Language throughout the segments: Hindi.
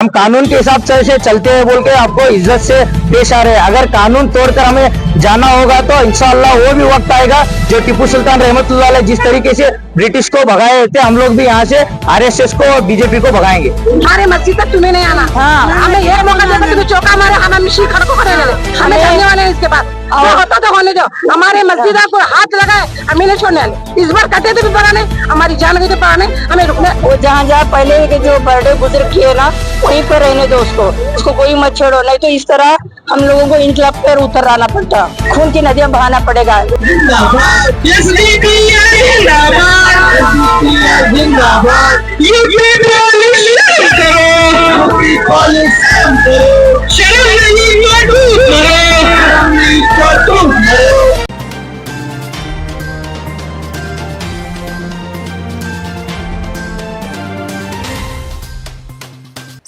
हम कानून के हिसाब से चलते हैं बोल के आपको इज्जत से पेश आ रहे हैं। अगर कानून तोड़कर हमें जाना होगा तो इंशाअल्लाह वो भी वक्त आएगा जो टीपू सुल्तान रहमतुल्लाह अलैह जिस तरीके से ब्रिटिश को भगाए थे, हम लोग भी यहाँ से आरएसएस को और बीजेपी को भगाएंगे। हमारे मस्जिद तक तुम्हें नहीं आना। हाँ। हमें ये मौका देगा तुम्हें चौका मारे, हमें मिशी खड़को करेंगे, हमें करने वाले हैं इसके बाद जो होता तो होने दो। हमारे मस्जिद को हाथ लगाए हमें नहीं छोड़ने वाले। इस बार कटे तो भी पड़ा नहीं, हमारी जान गई तो पड़ा नहीं, हमें रुकने। वो जहाँ जहाँ पहले के जो बर्थडे बुजुर्ग किए ना वहीं पर रहने दो उसको कोई मत छेड़ो, नहीं तो इस तरह हम लोगों को इनकलाब पर उतर आना पड़ता, खून की नदियाँ बहाना पड़ेगा।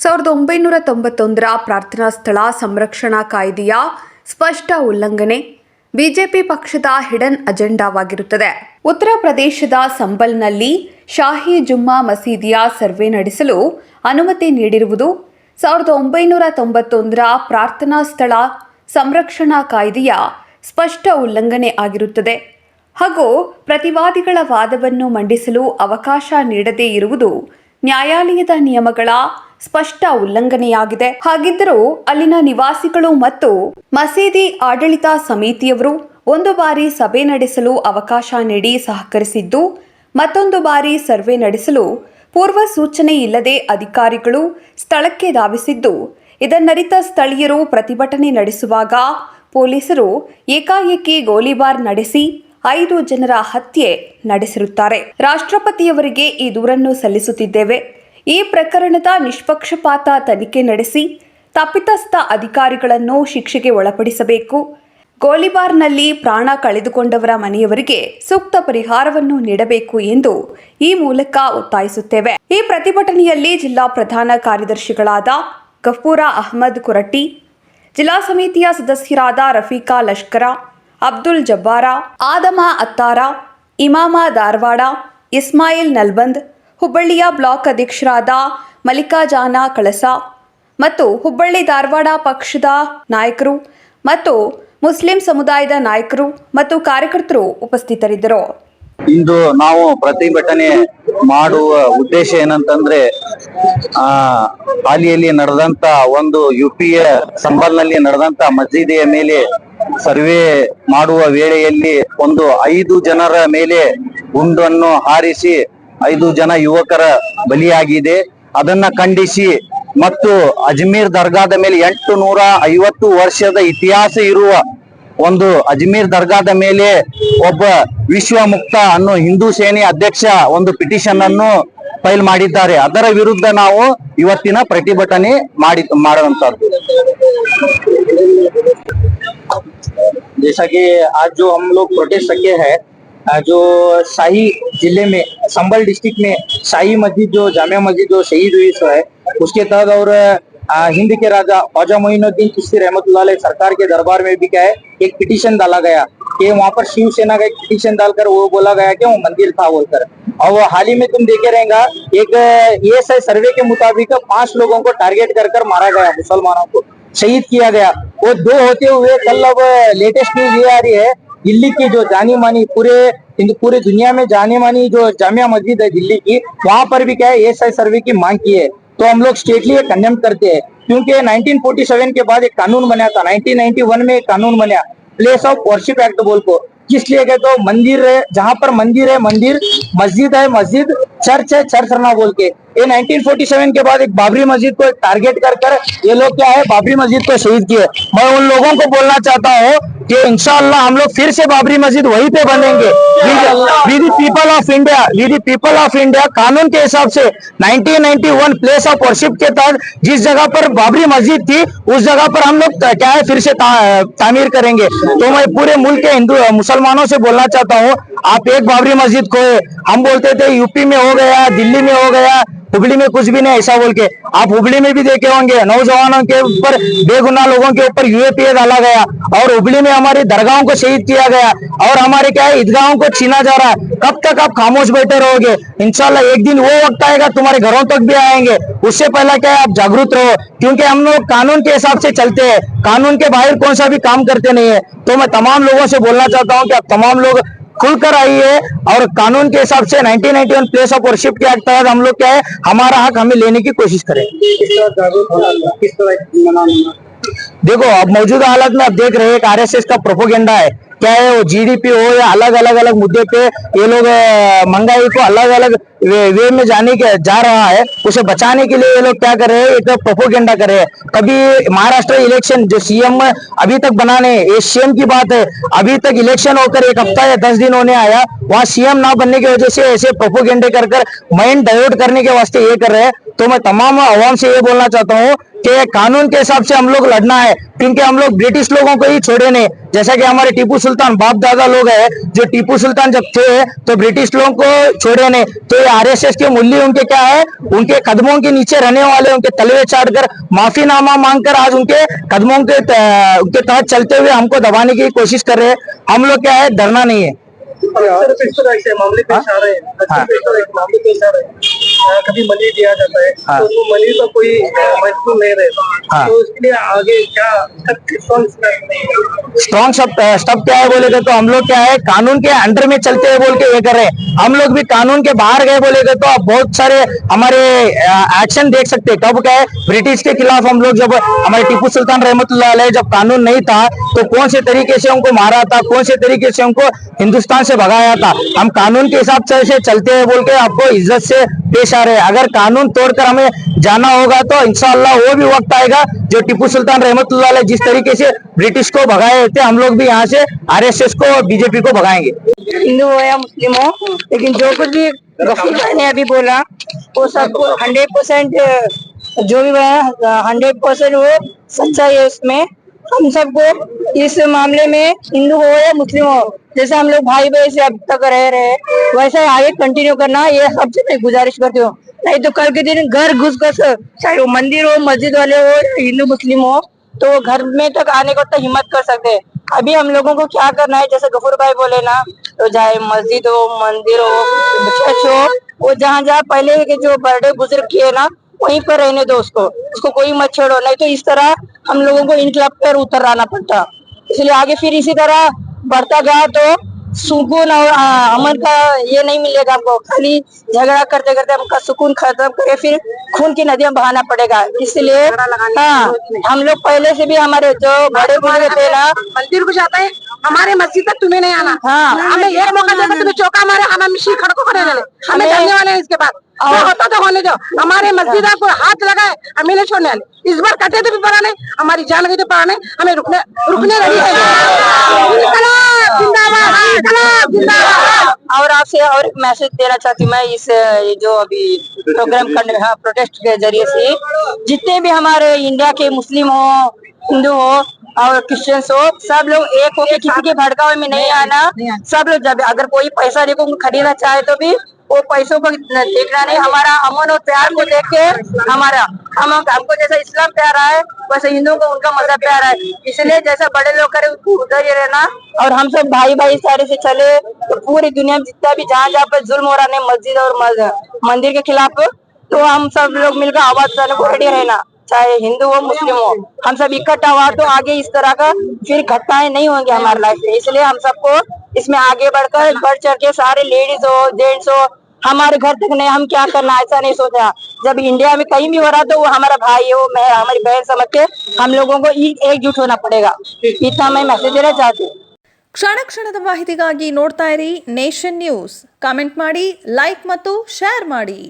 ಸಾವಿರದ 1991ರ ಪ್ರಾರ್ಥನಾ ಸ್ಥಳ ಸಂರಕ್ಷಣಾ ಕಾಯ್ದೆಯ ಸ್ಪಷ್ಟ ಉಲ್ಲಂಘನೆ ಬಿಜೆಪಿ ಪಕ್ಷದ ಹಿಡನ್ ಅಜೆಂಡಾವಾಗಿರುತ್ತದೆ. ಉತ್ತರ ಪ್ರದೇಶದ ಸಂಬಲ್ನಲ್ಲಿ ಶಾಹಿ ಜುಮ್ಮಾ ಮಸೀದಿಯ ಸರ್ವೆ ನಡೆಸಲು ಅನುಮತಿ ನೀಡಿರುವುದು 1991ರ ಪ್ರಾರ್ಥನಾ ಸ್ಥಳ ಸಂರಕ್ಷಣಾ ಕಾಯ್ದೆಯ ಸ್ಪಷ್ಟ ಉಲ್ಲಂಘನೆ ಆಗಿರುತ್ತದೆ ಹಾಗೂ ಪ್ರತಿವಾದಿಗಳ ವಾದವನ್ನು ಮಂಡಿಸಲು ಅವಕಾಶ ನೀಡದೇ ಇರುವುದು ನ್ಯಾಯಾಲಯದ ನಿಯಮಗಳ ಸ್ಪಷ್ಟ ಉಲ್ಲಂಘನೆಯಾಗಿದೆ. ಹಾಗಿದ್ದರೂ ಅಲ್ಲಿನ ನಿವಾಸಿಗಳು ಮತ್ತು ಮಸೀದಿ ಆಡಳಿತ ಸಮಿತಿಯವರು ಒಂದು ಬಾರಿ ಸಭೆ ನಡೆಸಲು ಅವಕಾಶ ನೀಡಿ ಸಹಕರಿಸಿದ್ದು, ಮತ್ತೊಂದು ಬಾರಿ ಸರ್ವೆ ನಡೆಸಲು ಪೂರ್ವ ಸೂಚನೆ ಇಲ್ಲದೆ ಅಧಿಕಾರಿಗಳು ಸ್ಥಳಕ್ಕೆ ಧಾವಿಸಿದ್ದು, ಇದನ್ನರಿತ ಸ್ಥಳೀಯರು ಪ್ರತಿಭಟನೆ ನಡೆಸುವಾಗ ಪೊಲೀಸರು ಏಕಾಏಕಿ ಗೋಲಿಬಾರ್ ನಡೆಸಿ 5 ಜನರ ಹತ್ಯೆ ನಡೆಸಿರುತ್ತಾರೆ. ರಾಷ್ಟ್ರಪತಿಯವರಿಗೆ ಈ ದೂರನ್ನು ಸಲ್ಲಿಸುತ್ತಿದ್ದೇವೆ. ಈ ಪ್ರಕರಣದ ನಿಷ್ಪಕ್ಷಪಾತ ತನಿಖೆ ನಡೆಸಿ ತಪ್ಪಿತಸ್ಥ ಅಧಿಕಾರಿಗಳನ್ನು ಶಿಕ್ಷೆಗೆ ಒಳಪಡಿಸಬೇಕು. ಗೋಲಿಬಾರ್ನಲ್ಲಿ ಪ್ರಾಣ ಕಳೆದುಕೊಂಡವರ ಮನೆಯವರಿಗೆ ಸೂಕ್ತ ಪರಿಹಾರವನ್ನು ನೀಡಬೇಕು ಎಂದು ಈ ಮೂಲಕ ಒತ್ತಾಯಿಸುತ್ತೇವೆ. ಈ ಪ್ರತಿಭಟನೆಯಲ್ಲಿ ಜಿಲ್ಲಾ ಪ್ರಧಾನ ಕಾರ್ಯದರ್ಶಿಗಳಾದ ಗಫೂರಾ ಅಹಮದ್ ಕುರಟ್ಟಿ, ಜಿಲ್ಲಾ ಸಮಿತಿಯ ಸದಸ್ಯರಾದ ರಫೀಕಾ ಲಷ್ಕರ, ಅಬ್ದುಲ್ ಜಬ್ಬಾರ, ಆದಮ ಅತ್ತಾರ, ಇಮಾಮ ಧಾರವಾಡ, ಇಸ್ಮಾಯಿಲ್ ನಲ್ಬಂದ್, ಹುಬ್ಬಳ್ಳಿಯ ಬ್ಲಾಕ್ ಅಧ್ಯಕ್ಷರಾದ ಮಲ್ಲಿಕಾಜಾನ ಕಳಸ ಮತ್ತು ಹುಬ್ಬಳ್ಳಿ ಧಾರವಾಡ ಪಕ್ಷದ ನಾಯಕರು ಮತ್ತು ಮುಸ್ಲಿಂ ಸಮುದಾಯದ ನಾಯಕರು ಮತ್ತು ಕಾರ್ಯಕರ್ತರು ಉಪಸ್ಥಿತರಿದ್ದರು. ಇಂದು ನಾವು ಪ್ರತಿಭಟನೆ ಮಾಡುವ ಉದ್ದೇಶ ಏನಂತಂದ್ರೆ ಹಾಲಿಯಲ್ಲಿ ನಡೆದಂತ ಒಂದು ಯುಪಿಯ ಸಂಬಲ್ನಲ್ಲಿ ನಡೆದಂತ ಮಸೀದಿಯ ಮೇಲೆ ಸರ್ವೆ ಮಾಡುವ ವೇಳೆಯಲ್ಲಿ ಒಂದು 5 ಜನರ ಮೇಲೆ ಗುಂಡನ್ನು ಹಾರಿಸಿ 5 ಜನ ಯುವಕರ ಬಲಿಯಾಗಿದೆ. ಅದನ್ನ ಖಂಡಿಸಿ ಮತ್ತು ಅಜ್ಮೀರ್ ದರ್ಗಾದ ಮೇಲೆ 850 ವರ್ಷದ ಇತಿಹಾಸ ಇರುವ ಒಂದು ಅಜ್ಮೀರ್ ದರ್ಗಾದ ಮೇಲೆ ಒಬ್ಬ ವಿಶ್ವ ಮುಕ್ತ ಅನ್ನೋ ಹಿಂದೂ ಸೇನೆ ಅಧ್ಯಕ್ಷ ಒಂದು ಪಿಟಿಷನ್ ಅನ್ನು ಫೈಲ್ ಮಾಡಿದ್ದಾರೆ. ಅದರ ವಿರುದ್ಧ ನಾವು ಇವತ್ತಿನ ಪ್ರತಿಭಟನೆ ಮಾಡುವಂತದ್ದು. जैसा कि आज जो हम लोग प्रोटेस्ट रखे हैं, जो शाही जिले में संबल डिस्ट्रिक्ट में शाही मस्जिद जो जामिया मस्जिद जो शहीद हुई सो है उसके तहत और हिंद के राजा ख्वाजा मोइनुद्दीन चिश्ती रहमतुल्लाह अलैह सरकार के दरबार में भी क्या है एक पिटीशन डाला गया कि वहाँ पर शिवसेना का एक पिटीशन डालकर वो बोला गया कि वो मंदिर था बोलकर। और हाल ही में तुम देखे रहेगा एक ESI सर्वे के मुताबिक 5 लोगों को टारगेट कर मारा गया, मुसलमानों को शहीद किया गया। वो 2 होते हुए कल अब लेटेस्ट न्यूज ये आ रही है दिल्ली की जो जानी मानी पूरे दुनिया में जानी मानी जो जामिया मस्जिद है दिल्ली की, वहां पर भी क्या है ESI सर्वे की मांग की है। तो हम लोग स्टेटली कंडेम करते हैं क्योंकि 1947 के बाद एक कानून बना था, 1991 में एक कानून बना प्लेस ऑफ वर्शिप एक्ट बोल को, किस लिए गए तो मंदिर है जहां पर मंदिर है मंदिर, मस्जिद है मस्जिद, चर्च है चर्च रहना बोल के। ये 1947 के बाद एक बाबरी मस्जिद को टारगेट कर ये लोग क्या है बाबरी मस्जिद को शहीद किए। मैं उन लोगों को बोलना चाहता हूँ कि इंशाअल्लाह हम लोग फिर से बाबरी मस्जिद वहीं पे बनेंगे। We the people of India कानून के हिसाब से 1991 प्लेस ऑफ वर्शिप के तहत जिस जगह पर बाबरी मस्जिद थी उस जगह पर हम लोग क्या है फिर से तामीर करेंगे। तो मैं पूरे मुल्क के हिंदू मुसलमानों से बोलना चाहता हूँ, आप एक बाबरी मस्जिद को हम बोलते थे यूपी में हो गया, दिल्ली में हो गया, हुबली में कुछ भी नहीं ऐसा बोल के। आप हुबली में भी देखे होंगे नौजवानों के ऊपर, बेगुनाह लोगों के ऊपर यूएपीए डाला गया, और हुबली में हमारी दरगाहों को शहीद किया गया, और हमारे क्या है ईदगाहों को छीना जा रहा है। कब तक आप खामोश बैठे रहोगे? इंशाल्लाह एक दिन वो वक्त आएगा तुम्हारे घरों तक भी आएंगे। उससे पहले क्या है आप जागरूक रहो, क्योंकि हम लोग कानून के हिसाब से चलते हैं, कानून के बाहर कौन सा भी काम करते नहीं है। तो मैं तमाम लोगों से बोलना चाहता हूं कि आप तमाम लोग खुलकर आइए, और कानून के हिसाब से 1991 प्लेस ऑफ वर्शिप के तहत हम लोग क्या है हमारा हक हमें लेने की कोशिश करें। किस तरह मनाना? देखो अब मौजूदा हालत में आप देख रहे हैं एक आरएसएस का प्रोपोगेंडा है, क्या है वो जीडीपी हो या अलग अलग मुद्दे पे ये लोग महंगाई को अलग अलग वे में जा रहा है। उसे बचाने के लिए ये लोग क्या कर रहे हैं, एक प्रोपोगेंडा कर रहे हैं। कभी महाराष्ट्र इलेक्शन जो सीएम अभी तक बनाने, ये सीएम की बात है, अभी तक इलेक्शन होकर 1 हफ्ता या 10 दिन होने आया, वहां सीएम ना बनने की वजह से ऐसे प्रोपोगेंडे कर माइंड डाइवर्ट करने के वास्ते ये कर रहे हैं। तो मैं तमाम अवाम से ये बोलना चाहता हूँ कि कानून के हिसाब से हम लोग लड़ना है, क्योंकि हम लोग ब्रिटिश लोगों को ही छोड़े नहीं। जैसा कि हमारे टीपू सुल्तान बाप दादा लोग हैं, जो टीपू सुल्तान जब थे तो ब्रिटिश लोगों को छोड़े नहीं। तो ये आरएसएस के मूल्य उनके क्या है, उनके कदमों के नीचे रहने वाले, उनके तलवे चाट कर माफीनामा मांगकर आज उनके कदमों के तहत चलते हुए हमको दबाने की कोशिश कर रहे हैं। हम लोग क्या है डरना नहीं है। अक्सर इस तरह से मामले पेश आ रहे हैं, अक्सर इस तरह के मामले पेश आ रहे हैं। कभी मनी दिया जाता है तो उसको मनी का कोई महत्व नहीं रहता, तो उसके लिए आगे क्या स्ट्रॉन्ग स्टेप क्या है बोलेगा तो हम लोग क्या है कानून के अंडर में चलते हैं बोल के ये कर रहे हैं। हम लोग भी कानून के बाहर गए बोलेगा तो आप बहुत सारे हमारे एक्शन देख सकते हैं। कब क्या है ब्रिटिश के खिलाफ हम लोग जब हमारे टीपू सुल्तान रहमतुल्लाह अलैह जब कानून नहीं था तो कौन से तरीके से उनको मारा था, कौन से तरीके से उनको हिंदुस्तान से भगाया था। हम कानून के हिसाब से चलते हैं बोल के आपको इज्जत से पेश आ रहे हैं। अगर कानून तोड़कर हमें जाना होगा तो इंशाअल्लाह वो भी वक्त आएगा जो टीपू सुल्तान रहमतुल्लाह अलैह जिस तरीके से ब्रिटिश को भगाए थे, हम लोग भी यहाँ से आरएसएस को बीजेपी को भगाएंगे। हिंदू हो या मुस्लिम हो, लेकिन जो कुछ भी गफूर भाई ने अभी बोला वो सबको 100% जो भी 100% वो सच्चाई है। उसमें हम सबको इस मामले में हिंदू हो या मुस्लिम हो, जैसे हम लोग भाई भाई से अब तक रह रहे वैसे आगे कंटिन्यू करना, ये सबसे मैं गुजारिश करती हूँ। नहीं तो कल के दिन घर घुस चाहे वो मंदिर हो, मस्जिद वाले हो, हिंदू मुस्लिम हो, तो वो घर में तक आने को तो हिम्मत कर सकते हैं। अभी हम लोगों को क्या करना है, जैसे गफूर भाई बोले ना, तो चाहे मस्जिद हो, मंदिर हो, चर्च हो, वो जहाँ जहाँ पहले के जो बर्थडे बुजुर्ग किए ना वहीं पर रहने दो, उसको कोई मत छेड़ो। नहीं तो इस तरह हम लोगों को इनकलाब पर उतर आना पड़ता। इसलिए आगे फिर इसी तरह बढ़ता गया तो सुकून और अमन का ये नहीं मिलेगा हमको। खाली झगड़ा करते करते हमका सुकून खत्म करके फिर खून की नदियां बहाना पड़ेगा। इसलिए हाँ, हम लोग पहले से भी हमारे जो बड़े बुजुर्ग थे ना, मंदिर को जाता है, हमारे मस्जिद तक तुम्हें नहीं आना। हाँ, हमें एक मौका देकर तुम्हें चौका मारे, हमें मिशी खड़को करे ले, हमें जानने वाले हैं इसके बाद। होता तो होने दो, हमारे मस्जिद को हाथ लगाए हमें नहीं छोड़ने वाले। इस बार कटे तो भी पड़ा नहीं, हमारी जान गई तो पड़ा नहीं, हमें रुकने रही है। और आपसे और एक मैसेज देना चाहती हूँ मैं, इस जो अभी प्रोग्राम करने प्रोटेस्ट के जरिए से, जितने भी हमारे इंडिया के मुस्लिम हो, हिंदू हो और क्रिश्चियंस हो, सब लोग एक होकर किसी के भड़कावे में नहीं आना। सब लोग जब अगर कोई पैसा लेकर खरीदना चाहे तो भी वो पैसों को देखना नहीं, हमारा अमन और प्यार को देख के हमको जैसा इस्लाम प्यारा है वैसे हिंदुओं को उनका मजहब प्यारा है। इसलिए जैसा बड़े लोग करे उधर ही रहना, और हम सब भाई भाई सारे से चले तो पूरी दुनिया में जितना भी जहाँ जहाँ पर जुल्म हो रहा है मस्जिद और मंदिर के खिलाफ, तो हम सब लोग मिलकर आवाज उठाने को रेडी रहना, चाहे हिंदू हो मुस्लिम हो। हम सब इकट्ठा हुआ तो आगे इस तरह का फिर घटनाएं नहीं होंगी हमारे लाइफ में। इसलिए हम सबको इसमें आगे बढ़ चढ़ के सारे लेडीज हो, जेंट्स हो, हमारे घर तक नहीं, हम क्या करना ऐसा नहीं सोचा। जब इंडिया में कहीं भी हो रहा तो वो हमारा भाई हो, मैं हमारी बहन समझ के हम लोगों को एकजुट होना पड़ेगा। इतना मैं मैसेज देना चाहती हूँ। ಕ್ಷಣ ಕ್ಷಣದ ಮಾಹಿತಿಗಾಗಿ ನೋಡ್ತಾ ಇರಿ ನೇಷನ್ ನ್ಯೂಸ್. ಕಾಮೆಂಟ್ ಮಾಡಿ, ಲೈಕ್ ಮತ್ತು ಶೇರ್ ಮಾಡಿ.